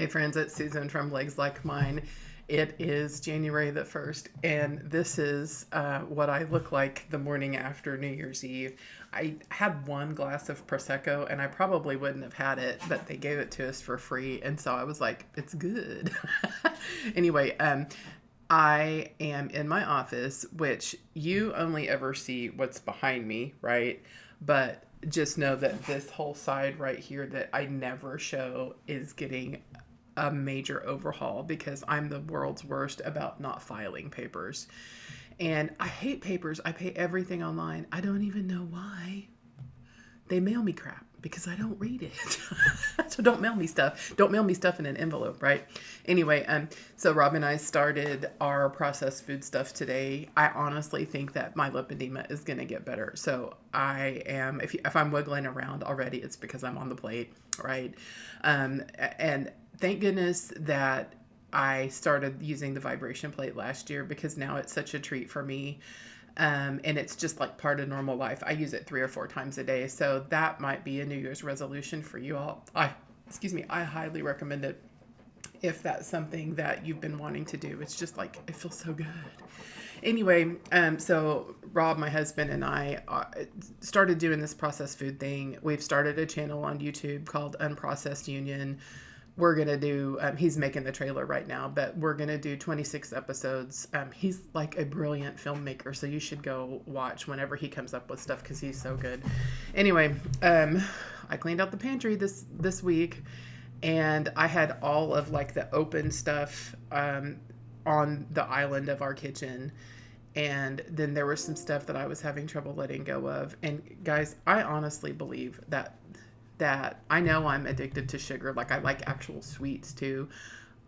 Hey friends, it's Susan from Legs Like Mine. It is January the 1st, and this is what I look like the morning after New Year's Eve. I had one glass of Prosecco, and I probably wouldn't have had it, but they gave it to us for free, and so I was like, it's good. Anyway, I am in my office, which you only ever see what's behind me, right? But just know that this whole side right here that I never show is getting a major overhaul because I'm the world's worst about not filing papers. And I hate papers. I pay everything online. I don't even know why. They mail me crap because I don't read it. So don't mail me stuff. Don't mail me stuff in an envelope, right? Anyway, so Rob and I started our processed food stuff today. I honestly think that my lipedema is going to get better. So I am, if I'm wiggling around already, it's because I'm on the plate, right? And thank goodness that I started using the vibration plate last year because now it's such a treat for me. And it's just like part of normal life. I use it 3 or 4 times a day. So that might be a New Year's resolution for you all. I highly recommend it if that's something that you've been wanting to do. It's just like, it feels so good. Anyway, so Rob, my husband, and I started doing this processed food thing. We've started a channel on YouTube called Unprocessed Union. We're going to do, he's making the trailer right now, but we're going to do 26 episodes. He's like a brilliant filmmaker, so you should go watch whenever he comes up with stuff because he's so good. Anyway, I cleaned out the pantry this week, and I had all of like the open stuff on the island of our kitchen. And then there was some stuff that I was having trouble letting go of. And guys, I honestly believe that I know I'm addicted to sugar. Like I like actual sweets too.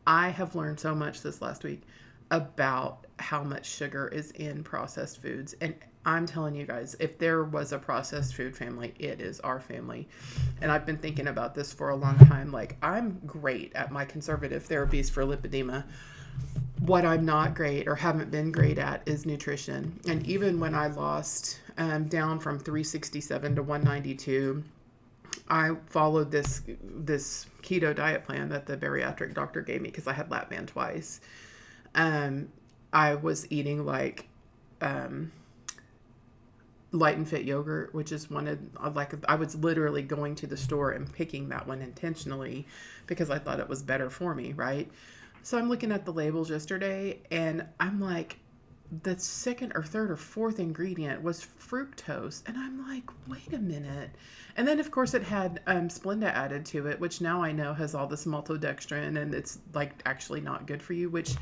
I have learned so much this last week about how much sugar is in processed foods. And I'm telling you guys, if there was a processed food family, it is our family. And I've been thinking about this for a long time. Like I'm great at my conservative therapies for lipedema. What I'm not great or haven't been great at is nutrition. And even when I lost down from 367 to 192, I followed this keto diet plan that the bariatric doctor gave me because I had lap band twice. I was eating like light and fit yogurt, which is I was literally going to the store and picking that one intentionally because I thought it was better for me, right? So I'm looking at the labels yesterday and I'm like, the second or third or fourth ingredient was fructose. And I'm like, wait a minute. And then, of course, it had Splenda added to it, which now I know has all this maltodextrin and it's like actually not good for you, which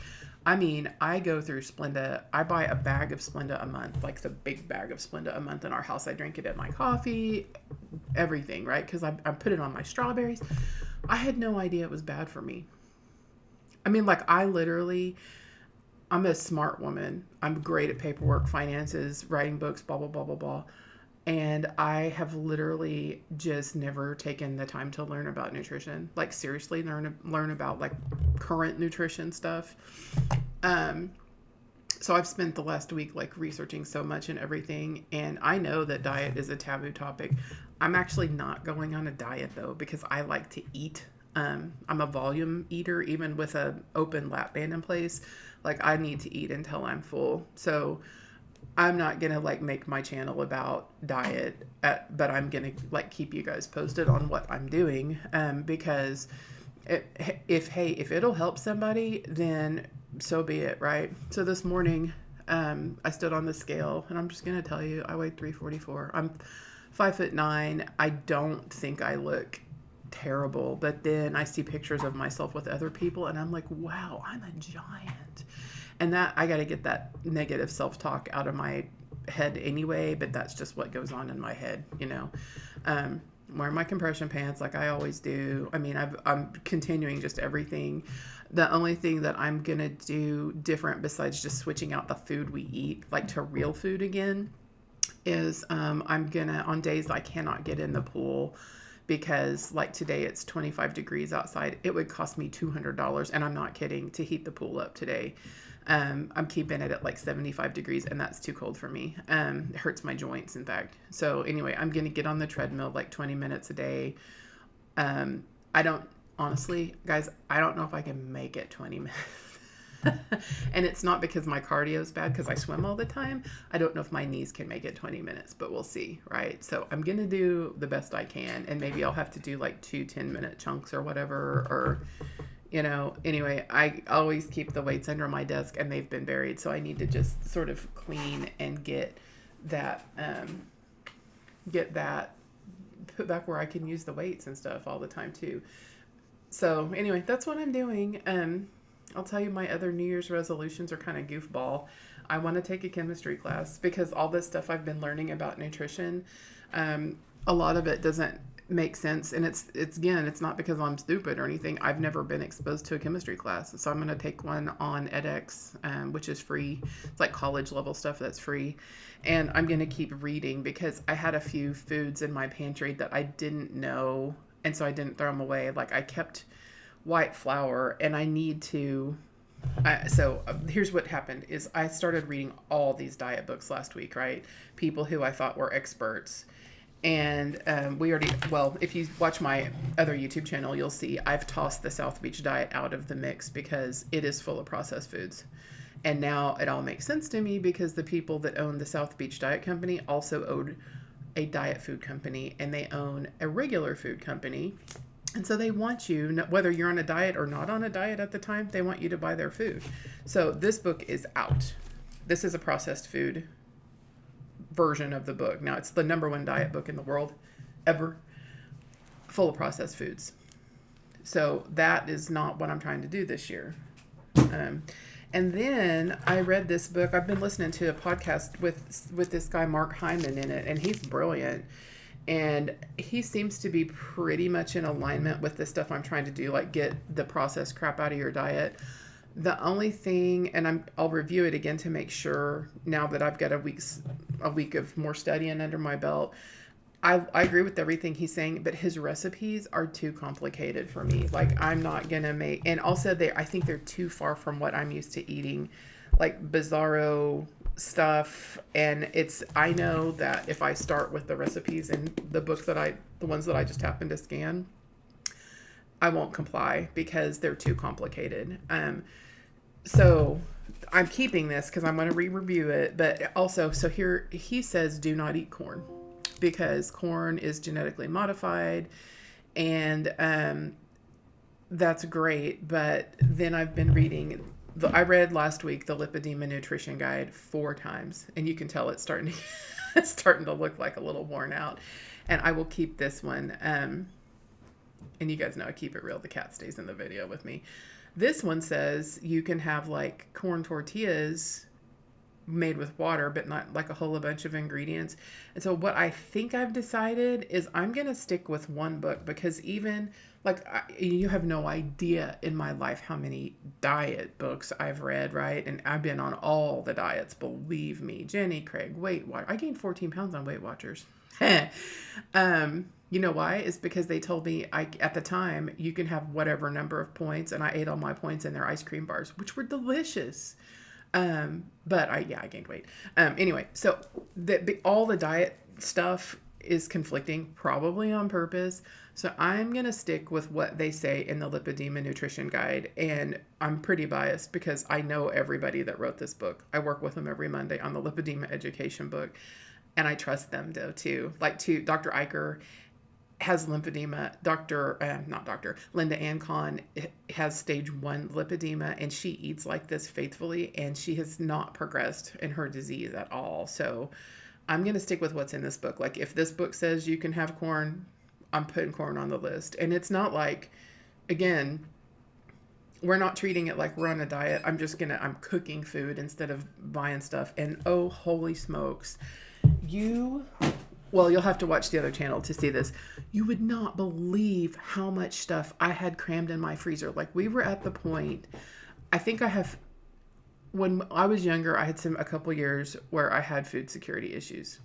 I mean, I go through Splenda. I buy a bag of Splenda a month, like the big bag of Splenda a month in our house. I drink it in my coffee, everything, right? Because I put it on my strawberries. I had no idea it was bad for me. I mean, like I'm a smart woman. I'm great at paperwork, finances, writing books, blah, blah, blah, blah, blah. And I have literally just never taken the time to learn about nutrition. Like seriously, learn about like current nutrition stuff. So I've spent the last week like researching so much and everything. And I know that diet is a taboo topic. I'm actually not going on a diet though, because I like to eat. I'm a volume eater, even with an open lap band in place. Like I need to eat until I'm full. So I'm not going to like make my channel about diet, but I'm going to like keep you guys posted on what I'm doing. Because if it'll help somebody, then so be it. Right. So this morning, I stood on the scale and I'm just going to tell you, I weighed 344. I'm 5'9". I don't think I look terrible, but then I see pictures of myself with other people and I'm like, wow, I'm a giant. And that I got to get that negative self-talk out of my head anyway, but that's just what goes on in my head, you know. Wearing my compression pants like I always do. I mean, I'm continuing just everything. The only thing that I'm going to do different besides just switching out the food we eat, like to real food again, is I'm going to, on days I cannot get in the pool, because like today it's 25 degrees outside. It would cost me $200, and I'm not kidding, to heat the pool up today. I'm keeping it at like 75 degrees, and that's too cold for me. It hurts my joints, in fact. So anyway, I'm going to get on the treadmill like 20 minutes a day. I don't honestly, guys, I don't know if I can make it 20 minutes. And it's not because my cardio is bad, because I swim all the time. I don't know if my knees can make it 20 minutes, but we'll see, right? So I'm going to do the best I can, and maybe I'll have to do like 2 10-minute chunks or whatever, or, anyway, I always keep the weights under my desk and they've been buried. So I need to just sort of clean and get that, put back where I can use the weights and stuff all the time too. So anyway, that's what I'm doing. I'll tell you, my other New Year's resolutions are kind of goofball. I want to take a chemistry class because all this stuff I've been learning about nutrition, a lot of it doesn't make sense. And it's again, it's not because I'm stupid or anything. I've never been exposed to a chemistry class. So I'm going to take one on edX, which is free. It's like college level stuff that's free. And I'm going to keep reading because I had a few foods in my pantry that I didn't know. And so I didn't throw them away. Like I kept white flour, and I need to. So here's what happened: is I started reading all these diet books last week, right? People who I thought were experts, and if you watch my other YouTube channel, you'll see I've tossed the South Beach diet out of the mix because it is full of processed foods. And now it all makes sense to me because the people that own the South Beach Diet Company also own a diet food company, and they own a regular food company. And so they want you, whether you're on a diet or not on a diet at the time, they want you to buy their food. So this book is out. This is a processed food version of the book. Now, it's the #1 diet book in the world ever, full of processed foods. So that is not what I'm trying to do this year. And then I read this book. I've been listening to a podcast with this guy, Mark Hyman, in it, and he's brilliant. And he seems to be pretty much in alignment with the stuff I'm trying to do, like get the processed crap out of your diet. The only thing, and I'll review it again to make sure now that I've got a week of more studying under my belt. I agree with everything he's saying, but his recipes are too complicated for me. Like I'm not going to make, and also I think they're too far from what I'm used to eating, like bizarro stuff. And I know that if I start with the recipes in the books the ones that I just happened to scan, I won't comply because they're too complicated. So I'm keeping this because I'm going to re-review it, but also, so here he says, do not eat corn because corn is genetically modified, and that's great. But then I've been reading I read last week the Lipedema nutrition guide 4 times, and you can tell it's starting to look like a little worn out. And I will keep this one. And you guys know I keep it real. The cat stays in the video with me. This one says you can have like corn tortillas made with water, but not like a whole bunch of ingredients. And so what I think I've decided is I'm going to stick with one book, because even like you have no idea in my life how many diet books I've read, right? And I've been on all the diets, believe me. Jenny Craig, Weight Watchers. I gained 14 pounds on Weight Watchers. You know why? It's because they told me at the time you can have whatever number of points, and I ate all my points in their ice cream bars, which were delicious. But I gained weight. Anyway, so all the diet stuff is conflicting, probably on purpose. So I'm going to stick with what they say in the Lipedema nutrition guide. And I'm pretty biased because I know everybody that wrote this book. I work with them every Monday on the Lipedema education book, and I trust them though too. Like Dr. Iker has lymphedema. Linda Ancon has stage 1 lipedema, and she eats like this faithfully, and she has not progressed in her disease at all. So I'm going to stick with what's in this book. Like if this book says you can have corn, I'm putting corn on the list. And it's not like, again, we're not treating it like we're on a diet. I'm cooking food instead of buying stuff. And oh, holy smokes. You'll have to watch the other channel to see this. You would not believe how much stuff I had crammed in my freezer. Like we were at the point, when I was younger, I had a couple years where I had food security issues.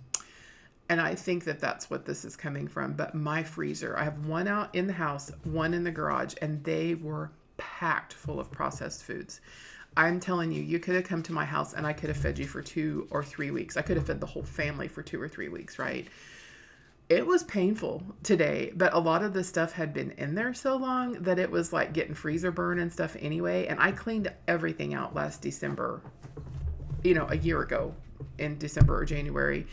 And I think that that's what this is coming from. But my freezer, I have one out in the house, one in the garage, and they were packed full of processed foods. I'm telling you, you could have come to my house and I could have fed you for 2 or 3 weeks. I could have fed the whole family for 2 or 3 weeks, right? It was painful today, but a lot of the stuff had been in there so long that it was like getting freezer burn and stuff anyway. And I cleaned everything out last December, a year ago in December or January,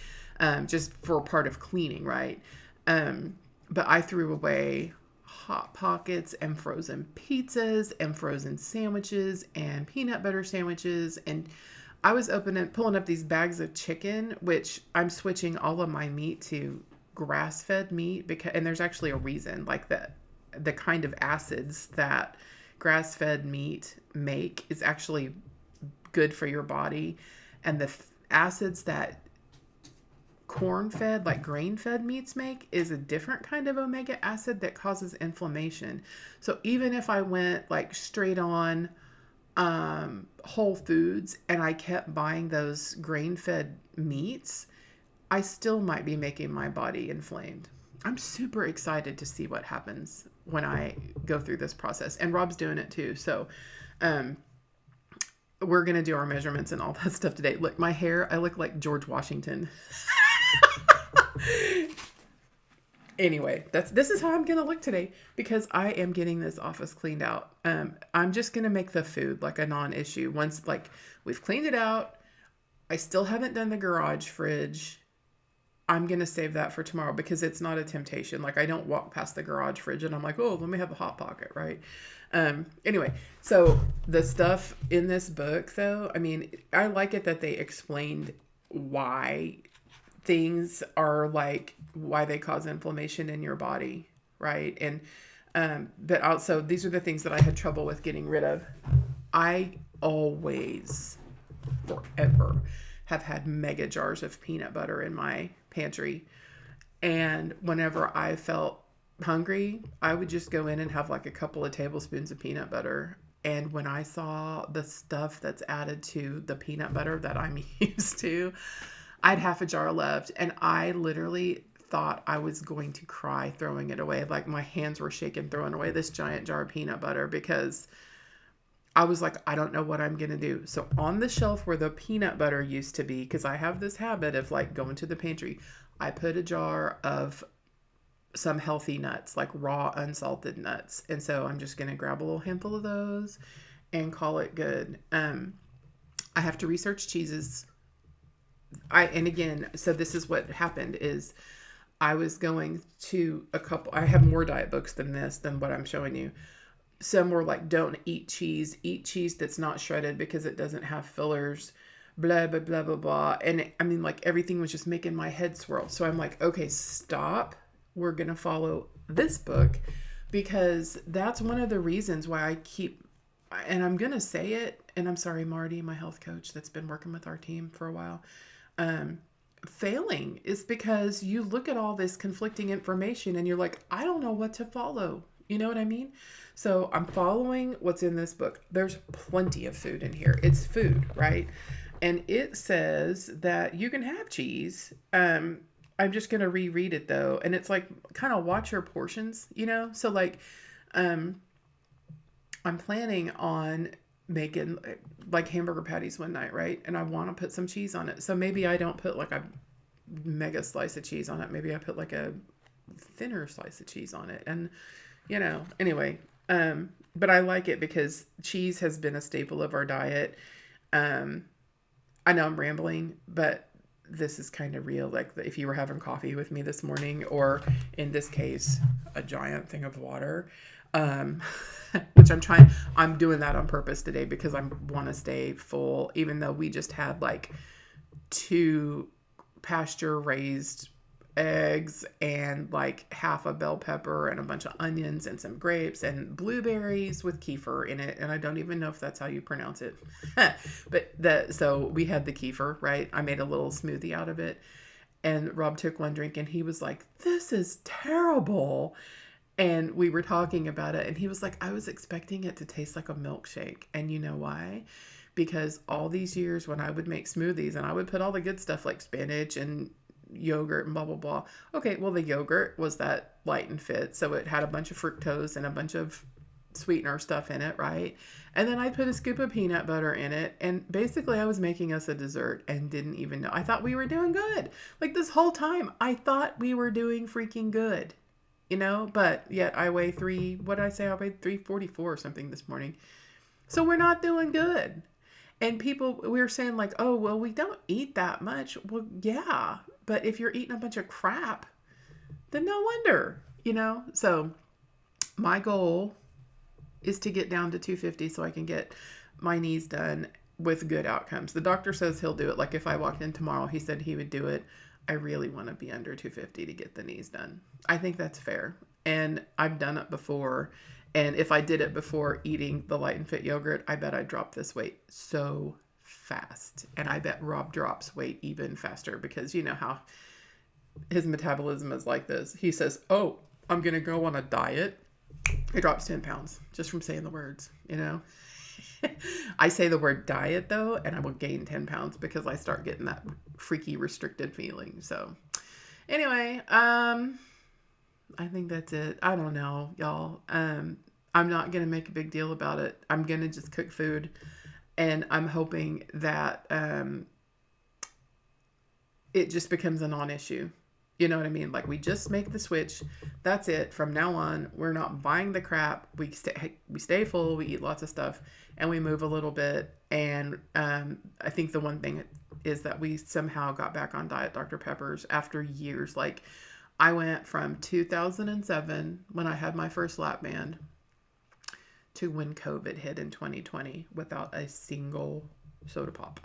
just for part of cleaning, right? But I threw away Hot Pockets and frozen pizzas and frozen sandwiches and peanut butter sandwiches. And I was pulling up these bags of chicken, which I'm switching all of my meat to grass-fed meat and there's actually a reason, like that the kind of acids that grass-fed meat make is actually good for your body, and the acids that corn-fed, like grain-fed meats make is a different kind of omega acid that causes inflammation. So even if I went like straight on Whole Foods and I kept buying those grain-fed meats, I still might be making my body inflamed. I'm super excited to see what happens when I go through this process. And Rob's doing it too. So we're going to do our measurements and all that stuff today. Look, my hair, I look like George Washington. Anyway, this is how I'm going to look today because I am getting this office cleaned out. I'm just going to make the food like a non-issue. Once like we've cleaned it out, I still haven't done the garage fridge. I'm going to save that for tomorrow because it's not a temptation. Like I don't walk past the garage fridge and I'm like, oh, let me have a Hot Pocket, right? Anyway, so the stuff in this book though, I mean, I like it that they explained why things are like, why they cause inflammation in your body, right? And but also these are the things that I had trouble with getting rid of. I always, forever, have had mega jars of peanut butter in my pantry. And whenever I felt hungry, I would just go in and have like a couple of tablespoons of peanut butter. And when I saw the stuff that's added to the peanut butter that I'm used to, I'd half a jar left. And I literally thought I was going to cry throwing it away. Like my hands were shaking throwing away this giant jar of peanut butter because I was like, I don't know what I'm going to do. So on the shelf where the peanut butter used to be, because I have this habit of like going to the pantry, I put a jar of some healthy nuts, like raw unsalted nuts. And so I'm just going to grab a little handful of those and call it good. I have to research cheeses. And again, so this is what happened is I was going to I have more diet books than what I'm showing you. Some were like, don't eat cheese that's not shredded because it doesn't have fillers, blah, blah, blah, blah, blah. And I mean, like everything was just making my head swirl. So I'm like, okay, stop. We're going to follow this book because that's one of the reasons why I keep, and I'm going to say it, and I'm sorry, Marty, my health coach that's been working with our team for a while, failing is because you look at all this conflicting information and you're like, I don't know what to follow. You know what I mean? So I'm following what's in this book. There's plenty of food in here. It's food, right? And it says that you can have cheese. I'm just going to reread it though. And it's like, kind of watch your portions, So like, I'm planning on making like hamburger patties one night, right? And I want to put some cheese on it. So maybe I don't put like a mega slice of cheese on it. Maybe I put like a thinner slice of cheese on it. And anyway, but I like it because cheese has been a staple of our diet. I know I'm rambling, but this is kind of real. Like if you were having coffee with me this morning, or in this case, a giant thing of water, which I'm doing that on purpose today because I want to stay full, even though we just had like 2 pasture raised eggs and like half a bell pepper and a bunch of onions and some grapes and blueberries with kefir in it. And I don't even know if that's how you pronounce it. So we had the kefir, right? I made a little smoothie out of it. And Rob took one drink and he was like, this is terrible. And we were talking about it and he was like, I was expecting it to taste like a milkshake. And you know why? Because all these years when I would make smoothies and I would put all the good stuff like spinach and yogurt and blah, blah, blah. Okay, well, the yogurt was that light and fit. So it had a bunch of fructose and a bunch of sweetener stuff in it, right? And then I put a scoop of peanut butter in it. And basically, I was making us a dessert and didn't even know. I thought we were doing good. Like this whole time, I thought we were doing freaking good, but yet I weigh what did I say? I weighed 344 or something this morning. So we're not doing good. And we were saying, like, oh, well, we don't eat that much. Well, yeah. But if you're eating a bunch of crap, then no wonder. So my goal is to get down to 250 so I can get my knees done with good outcomes. The doctor says he'll do it. Like if I walked in tomorrow, he said he would do it. I really want to be under 250 to get the knees done. I think that's fair. And I've done it before. And if I did it before eating the Light and Fit yogurt, I bet I'd drop this weight so fast. And I bet Rob drops weight even faster because you know how his metabolism is like this. He says, oh, I'm going to go on a diet. He drops 10 pounds just from saying the words, I say the word diet though, and I will gain 10 pounds because I start getting that freaky restricted feeling. So anyway, I think that's it. I don't know, y'all. I'm not going to make a big deal about it. I'm going to just cook food, and I'm hoping that it just becomes a non-issue. You know what I mean? Like we just make the switch. That's it. From now on, we're not buying the crap. We stay full. We eat lots of stuff, and we move a little bit. And I think the one thing is that we somehow got back on Diet Dr. Peppers after years. Like I went from 2007 when I had my first lap band to when COVID hit in 2020 without a single soda pop.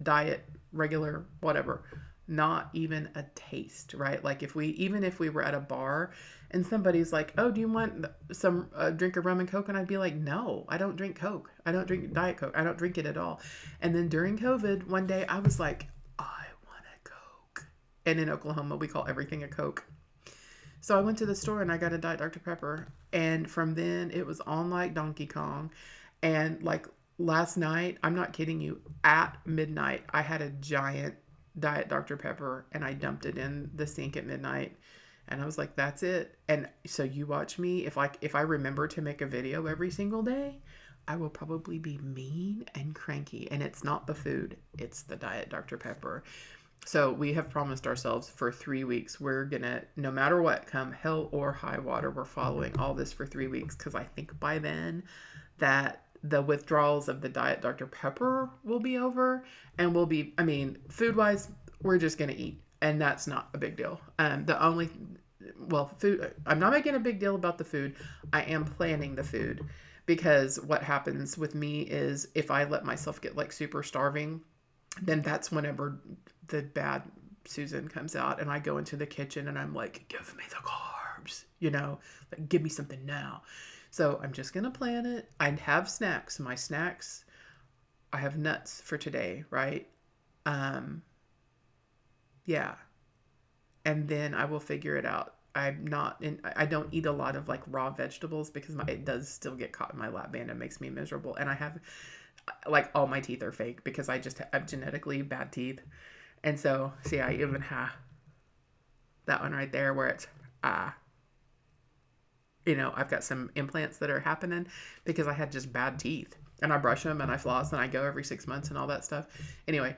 Diet, regular, whatever. Not even a taste, right? Like even if we were at a bar and somebody's like, oh, do you want some drink of rum and Coke? And I'd be like, no, I don't drink Coke. I don't drink Diet Coke. I don't drink it at all. And then during COVID, one day I was like, I want a Coke. And in Oklahoma, we call everything a Coke. So I went to the store and I got a Diet Dr. Pepper. And from then it was on like Donkey Kong. And like last night, I'm not kidding you, at midnight, I had a giant Diet Dr. Pepper and I dumped it in the sink at midnight, and I was like, that's it. And so you watch me, if I remember to make a video every single day, I will probably be mean and cranky. And it's not the food, it's the Diet Dr. Pepper. So we have promised ourselves for 3 weeks, we're gonna, no matter what, come hell or high water, we're following all this for 3 weeks, because I think by then that the withdrawals of the Diet Dr. Pepper will be over, and food wise, we're just going to eat, and that's not a big deal. Food, I'm not making a big deal about the food. I am planning the food, because what happens with me is if I let myself get like super starving, then that's whenever the bad Susan comes out and I go into the kitchen and I'm like, give me the carbs, like give me something now. So I'm just going to plan it. I have snacks. My snacks, I have nuts for today, right? Yeah. And then I will figure it out. I don't eat a lot of like raw vegetables because it does still get caught in my lap band and makes me miserable. And I have like all my teeth are fake because I just have genetically bad teeth. And so, see, I even have that one right there where it's, I've got some implants that are happening because I had just bad teeth, and I brush them and I floss and I go every 6 months and all that stuff. Anyway,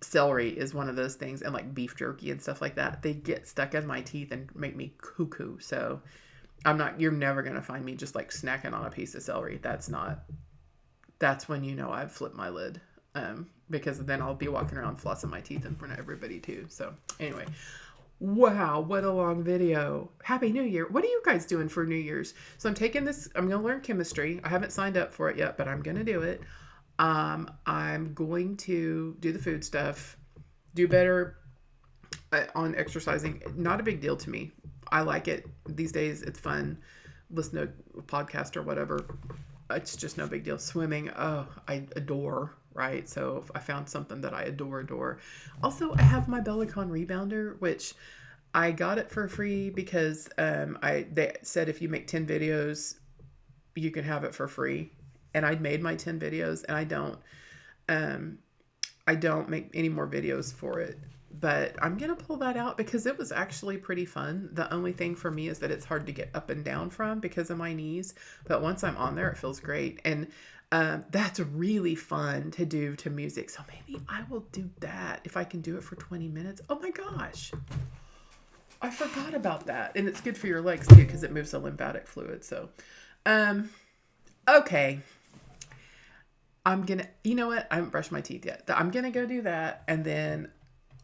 celery is one of those things, and like beef jerky and stuff like that. They get stuck in my teeth and make me cuckoo. So you're never going to find me just like snacking on a piece of celery. That's when I've flipped my lid. Because then I'll be walking around flossing my teeth in front of everybody too. So anyway, wow, what a long video. Happy New Year. What are you guys doing for New Year's? So I'm going to learn chemistry. I haven't signed up for it yet, but I'm going to do it. I'm going to do the food stuff, do better on exercising. Not a big deal to me. I like it these days. It's fun. Listen to a podcast or whatever. It's just no big deal. Swimming, oh, I adore, right? So I found something that I adore. Also, I have my Bellicon rebounder, which I got it for free because they said if you make 10 videos, you can have it for free. And I'd made my 10 videos, and I don't make any more videos for it But I'm going to pull that out because it was actually pretty fun. The only thing for me is that it's hard to get up and down from because of my knees. But once I'm on there, it feels great. And that's really fun to do to music. So maybe I will do that if I can do it for 20 minutes. Oh my gosh. I forgot about that. And it's good for your legs too because it moves the lymphatic fluid. So, um, okay. I'm gonna, you know what? I haven't brushed my teeth yet. I'm gonna go do that, and then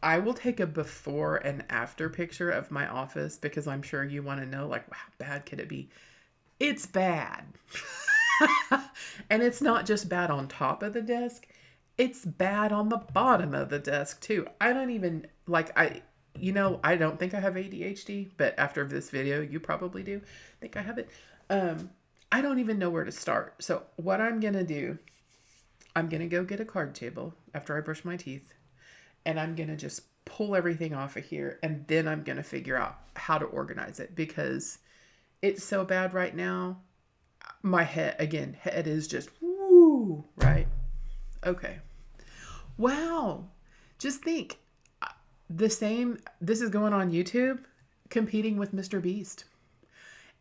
I will take a before and after picture of my office because I'm sure you want to know, like, how bad could it be? It's bad. And it's not just bad on top of the desk, it's bad on the bottom of the desk too. I don't even, like, I don't think I have ADHD, but after this video, you probably do think I have it. I don't even know where to start. So, what I'm gonna do, I'm going to go get a card table after I brush my teeth, and I'm going to just pull everything off of here, and then I'm going to figure out how to organize it because it's so bad right now. My head is just woo, right? Okay. Wow. Just think, this is going on YouTube, competing with Mr. Beast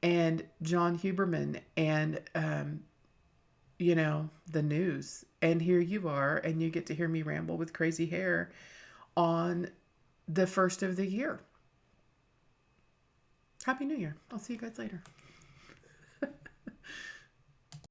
and John Huberman and the news. And here you are, and you get to hear me ramble with crazy hair on the first of the year. Happy New Year. I'll see you guys later.